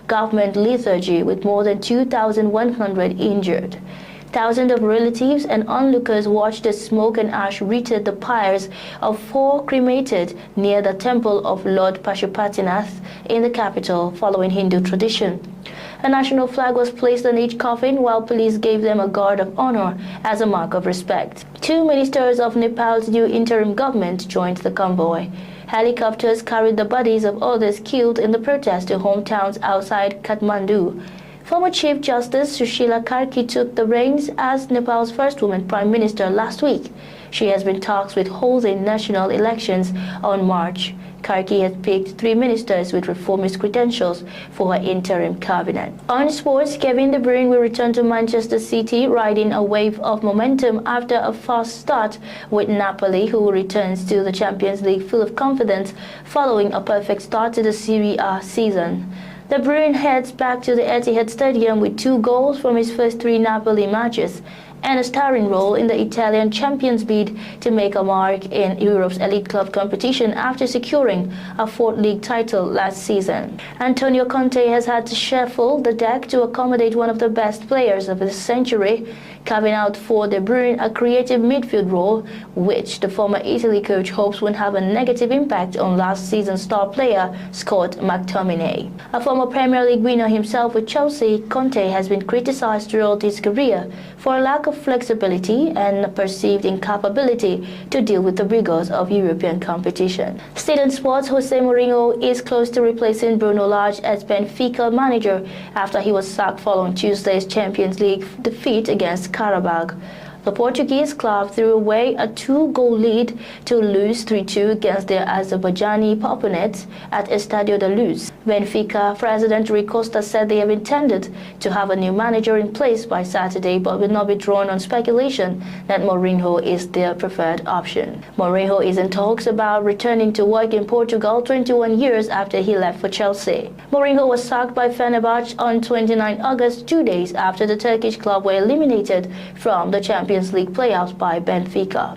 government lethargy with more than 2,100 injured. Thousands of relatives and onlookers watched as smoke and ash wreathed the pyres of 4 cremated near the temple of Lord Pashupatinath in the capital, following Hindu tradition. A national flag was placed on each coffin while police gave them a guard of honor as a mark of respect. 2 ministers of Nepal's new interim government joined the convoy. Helicopters carried the bodies of others killed in the protest to hometowns outside Kathmandu. Former Chief Justice Sushila Karki took the reins as Nepal's first woman Prime Minister last week. She has been tasked with holding national elections on March. Karki has picked 3 ministers with reformist credentials for her interim cabinet. On sports, Kevin De Bruyne will return to Manchester City, riding a wave of momentum after a fast start with Napoli, who returns to the Champions League full of confidence following a perfect start to the Serie A season. De Bruyne heads back to the Etihad Stadium with 2 goals from his first 3 Napoli matches and a starring role in the Italian champions' bid to make a mark in Europe's elite club competition after securing a 4th league title last season. Antonio Conte has had to shuffle the deck to accommodate one of the best players of the century, carving out for De Bruyne a creative midfield role, which the former Italy coach hopes won't have a negative impact on last season's star player Scott McTominay. A former Premier League winner himself with Chelsea, Conte has been criticized throughout his career for a lack of flexibility and perceived incapability to deal with the rigors of European competition. Still in sports, Jose Mourinho is close to replacing Bruno Lage as Benfica manager after he was sacked following Tuesday's Champions League defeat against Karabakh. The Portuguese club threw away a 2-goal lead to lose 3-2 against their Azerbaijani opponents at Estadio da Luz. Benfica President Rui Costa said they have intended to have a new manager in place by Saturday, but will not be drawn on speculation that Mourinho is their preferred option. Mourinho is in talks about returning to work in Portugal 21 years after he left for Chelsea. Mourinho was sacked by Fenerbahce on 29 August, 2 days after the Turkish club were eliminated from the Champions League playoffs by Benfica.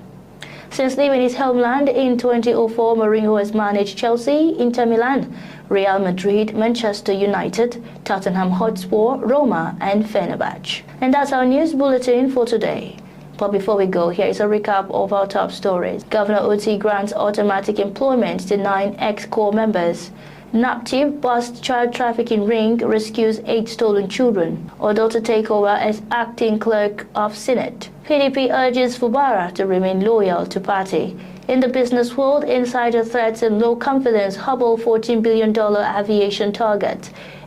Since leaving his homeland in 2004, Mourinho has managed Chelsea, Inter Milan, Real Madrid, Manchester United, Tottenham Hotspur, Roma and Fenerbahce. And that's our news bulletin for today. But before we go, here is a recap of our top stories. Governor Oti grants automatic employment to 9 ex-corps members. Naptip busts child trafficking ring, rescues 8 stolen children. Odo to take over as acting clerk of Senate. PDP urges Fubara to remain loyal to party. In the business world, insider threats and low confidence hobble $14 billion aviation target.